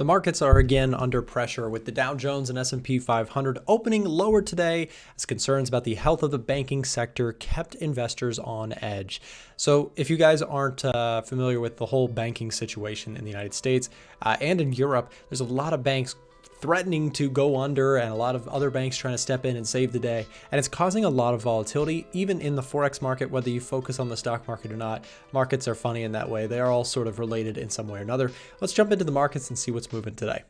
The markets are again under pressure with the Dow Jones and S&P 500 opening lower today as concerns about the health of the banking sector kept investors on edge. So if you guys aren't familiar with the whole banking situation in the United States and in Europe, there's a lot of banks threatening to go under and a lot of other banks trying to step in and save the day. And it's causing a lot of volatility, even in the forex market, whether you focus on the stock market or not. Markets are funny in that way. They are all sort of related in some way or another. Let's jump into the markets and see what's moving today.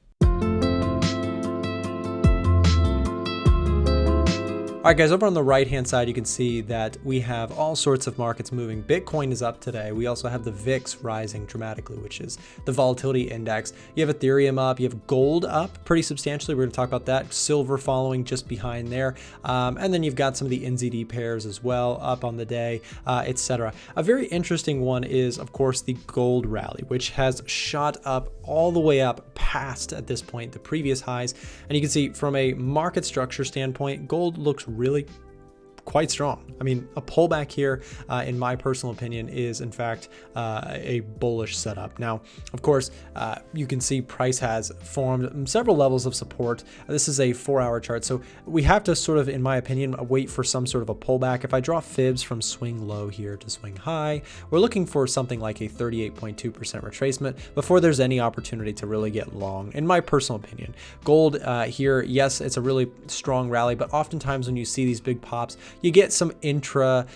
All right, guys, over on the right-hand side, you can see that we have all sorts of markets moving. Bitcoin is up today. We also have the VIX rising dramatically, which is the volatility index. You have Ethereum up. You have gold up pretty substantially. We're going to talk about that. Silver following just behind there. And then you've got some of the NZD pairs as well up on the day, etc. A very interesting one is, of course, the gold rally, which has shot up all the way up past, at this point, the previous highs. And you can see from a market structure standpoint, gold looks really quite strong. I mean, a pullback here, in my personal opinion, is in fact a bullish setup. Now, of course, you can see price has formed several levels of support. This is a 4-hour chart, so we have to sort of, in my opinion, wait for some sort of a pullback. If I draw fibs from swing low here to swing high, we're looking for something like a 38.2% retracement before there's any opportunity to really get long, in my personal opinion. Gold here, yes, it's a really strong rally, but oftentimes when you see these big pops, you get some intra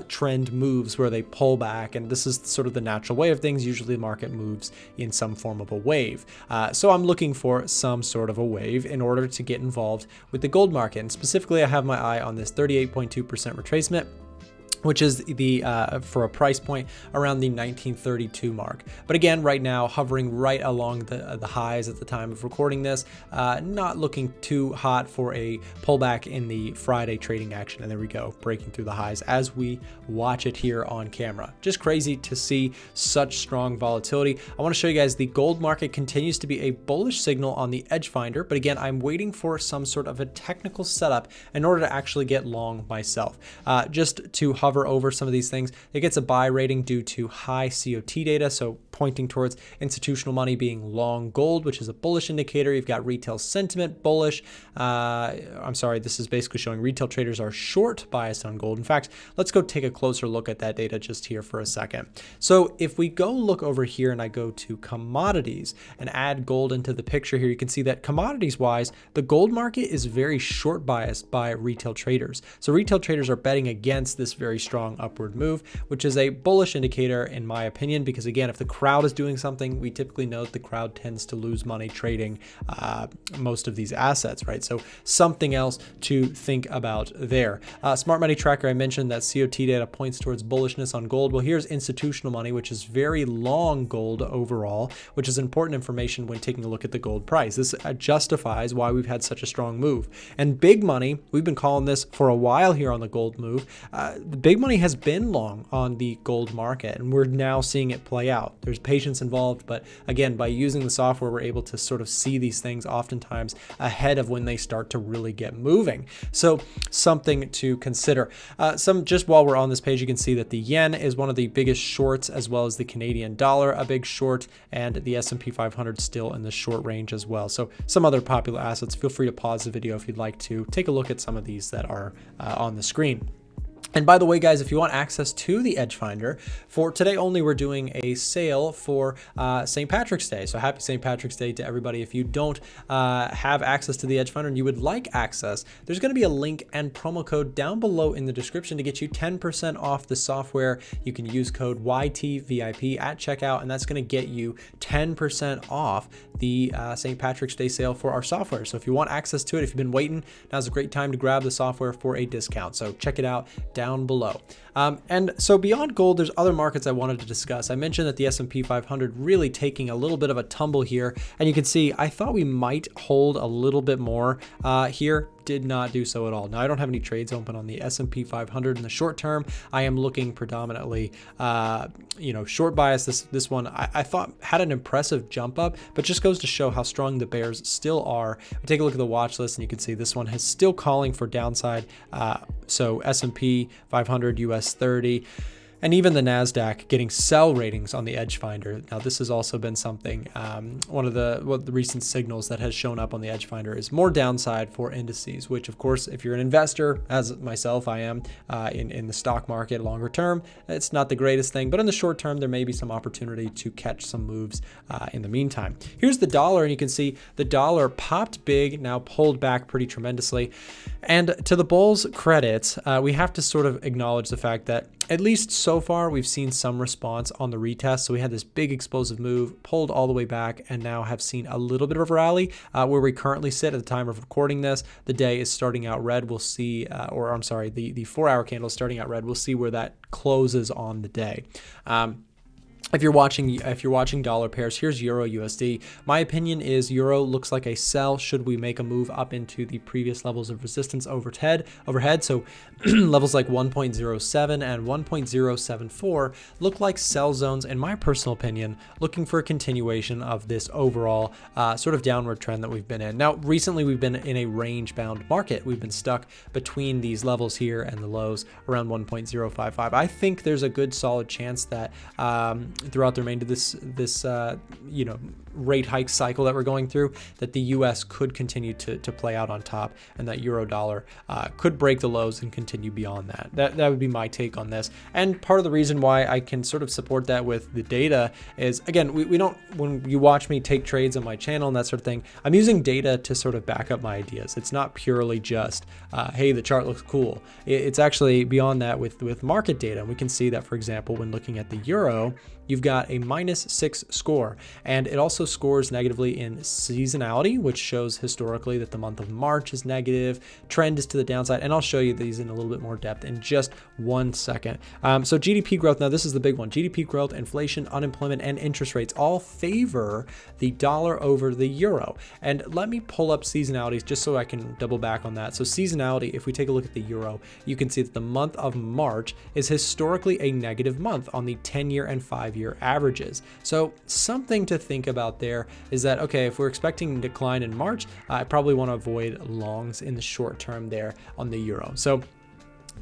trend moves where they pull back, and this is sort of the natural way of things. Usually the market moves in some form of a wave. So I'm looking for some sort of a wave in order to get involved with the gold market. And specifically, I have my eye on this 38.2% retracement, which is the for a price point around the 1932 mark. But again, right now, hovering right along the highs at the time of recording this, not looking too hot for a pullback in the Friday trading action. And there we go, breaking through the highs as we watch it here on camera. Just crazy to see such strong volatility. I want to show you guys the gold market continues to be a bullish signal on the edge finder. But again, I'm waiting for some sort of a technical setup in order to actually get long myself. Just to hover over some of these things, it gets a buy rating due to high COT data, so pointing towards institutional money being long gold, which is a bullish indicator. You've got retail sentiment bullish. I'm sorry, this is basically showing retail traders are short biased on gold. In fact, let's go take a closer look at that data just here for a second. So if we go look over here and I go to commodities and add gold into the picture here, you can see that commodities wise, the gold market is very short biased by retail traders. So retail traders are betting against this very strong upward move, which is a bullish indicator in my opinion, because again, if the crowd is doing something, we typically know that the crowd tends to lose money trading most of these assets, right? So something else to think about there. Smart money tracker, I mentioned that COT data points towards bullishness on gold. Well, here's institutional money, which is very long gold overall, which is important information when taking a look at the gold price. This justifies why we've had such a strong move. And big money, we've been calling this for a while here on the gold move. The big money has been long on the gold market, and we're now seeing it play out. There's patience involved, but again, by using the software, we're able to sort of see these things oftentimes ahead of when they start to really get moving. So something to consider. Just while we're on this page, you can see that the yen is one of the biggest shorts, as well as the Canadian dollar, a big short, and the S&P 500 still in the short range as well. So some other popular assets. Feel free to pause the video if you'd like to take a look at some of these that are on the screen. And by the way, guys, if you want access to the Edge Finder, for today only, we're doing a sale for St. Patrick's Day. So happy St. Patrick's Day to everybody. If you don't have access to the Edge Finder and you would like access, there's going to be a link and promo code down below in the description to get you 10% off the software. You can use code YTVIP at checkout, and that's going to get you 10% off the St. Patrick's Day sale for our software. So if you want access to it, if you've been waiting, now's a great time to grab the software for a discount. So check it out down below. And so beyond gold, there's other markets I wanted to discuss. I mentioned that the S&P 500 really taking a little bit of a tumble here, and you can see I thought we might hold a little bit more here. Did not do so at all. Now, I don't have any trades open on the S&P 500 in the short term. I am looking predominantly, short bias. This one I thought had an impressive jump up, but just goes to show how strong the bears still are. We take a look at the watch list, and you can see this one is still calling for downside. So S&P 500, US 30. and even the NASDAQ getting sell ratings on the Edge Finder. Now, this has also been something, one of the recent signals that has shown up on the Edge Finder is more downside for indices, which of course, if you're an investor, as myself, I am in the stock market longer term, it's not the greatest thing, but in the short term, there may be some opportunity to catch some moves in the meantime. Here's the dollar, and you can see the dollar popped big, now pulled back pretty tremendously. And to the bulls' credit, we have to sort of acknowledge the fact that at least so far, we've seen some response on the retest. So we had this big explosive move, pulled all the way back, and now have seen a little bit of a rally where we currently sit at the time of recording this. The day is starting out red. We'll see, or I'm sorry, the 4-hour candle is starting out red. We'll see where that closes on the day. If you're watching dollar pairs, here's Euro USD. My opinion is Euro looks like a sell should we make a move up into the previous levels of resistance overhead. So levels like 1.07 and 1.074 look like sell zones, in my personal opinion, looking for a continuation of this overall sort of downward trend that we've been in. Now, recently we've been in a range-bound market. We've been stuck between these levels here and the lows around 1.055. I think there's a good solid chance that throughout the remainder of this rate hike cycle that we're going through, that the US could continue to play out on top, and that euro dollar could break the lows and continue beyond that. That would be my take on this. And part of the reason why I can sort of support that with the data is, again, we don't, when you watch me take trades on my channel and that sort of thing, I'm using data to sort of back up my ideas. It's not purely just, hey, the chart looks cool. It's actually beyond that with market data. And we can see that, for example, when looking at the euro, you've got a -6 score, and it also scores negatively in seasonality, which shows historically that the month of March is negative. Trend is to the downside, and I'll show you these in a little bit more depth in just 1 second. So GDP growth, now this is the big one. GDP growth, inflation, unemployment, and interest rates all favor the dollar over the euro. And let me pull up seasonalities just so I can double back on that. So seasonality, if we take a look at the euro, you can see that the month of March is historically a negative month on the 10-year and 5-year averages. So something to think about there is that, okay, if we're expecting a decline in March, I probably want to avoid longs in the short term there on the euro. So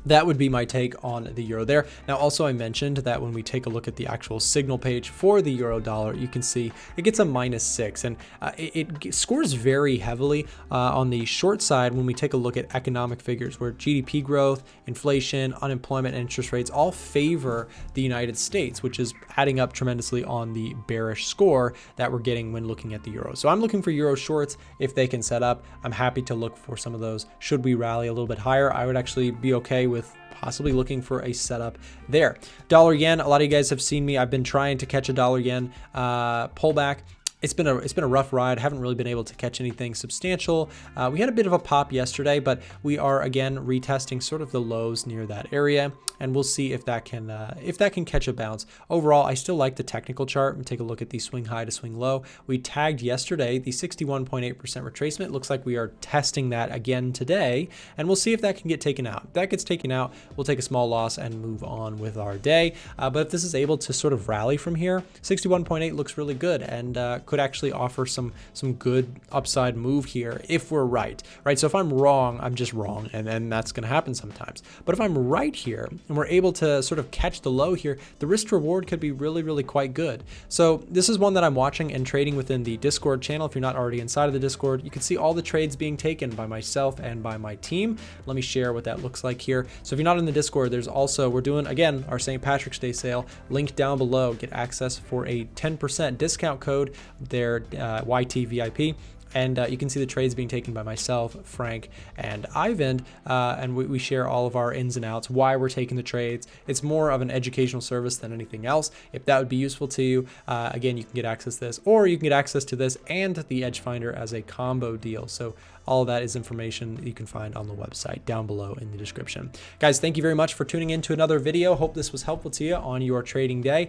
that would be my take on the euro there. Now, also I mentioned that when we take a look at the actual signal page for the euro dollar, you can see it gets a -6, and it scores very heavily on the short side when we take a look at economic figures where GDP growth, inflation, unemployment, and interest rates all favor the United States, which is adding up tremendously on the bearish score that we're getting when looking at the euro. So I'm looking for euro shorts if they can set up. I'm happy to look for some of those. Should we rally a little bit higher, I would actually be okay with possibly looking for a setup there. Dollar yen, a lot of you guys have seen me. I've been trying to catch a dollar yen pullback. It's been a rough ride. Haven't really been able to catch anything substantial. We had a bit of a pop yesterday, but we are again retesting sort of the lows near that area, and we'll see if that can catch a bounce. Overall, I still like the technical chart. And take a look at the swing high to swing low. We tagged yesterday the 61.8% retracement. Looks like we are testing that again today, and we'll see if that can get taken out. If that gets taken out, we'll take a small loss and move on with our day. But if this is able to sort of rally from here, 61.8 looks really good, and could actually offer some good upside move here if we're right? So if I'm wrong, I'm just wrong, and then that's going to happen sometimes. But if I'm right here and we're able to sort of catch the low here, the risk to reward could be really, really quite good. So this is one that I'm watching and trading within the Discord channel. If you're not already inside of the Discord, you can see all the trades being taken by myself and by my team. Let me share what that looks like here. So if you're not in the Discord, there's also, we're doing again our St. Patrick's Day sale. Link down below. Get access for a 10% discount code there, YTVIP. And you can see the trades being taken by myself, Frank, and Ivan, and we share all of our ins and outs, why we're taking the trades. It's more of an educational service than anything else. If that would be useful to you, again, you can get access to this, or you can get access to this and the Edge Finder as a combo deal. So all of that is information that you can find on the website down below in the description. Guys, thank you very much for tuning in to another video. Hope this was helpful to you on your trading day.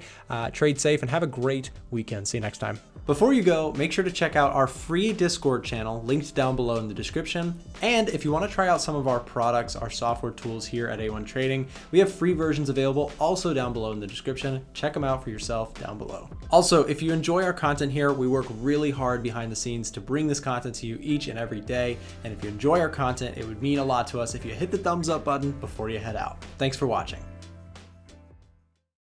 Trade safe and have a great weekend. See you next time. Before you go, make sure to check out our free Discord channel linked down below in the description. And if you want to try out some of our products, our software tools here at A1 Trading, we have free versions available also down below in the description. Check them out for yourself down below. Also, if you enjoy our content here, we work really hard behind the scenes to bring this content to you each and every day. And if you enjoy our content, it would mean a lot to us if you hit the thumbs up button before you head out. Thanks for watching.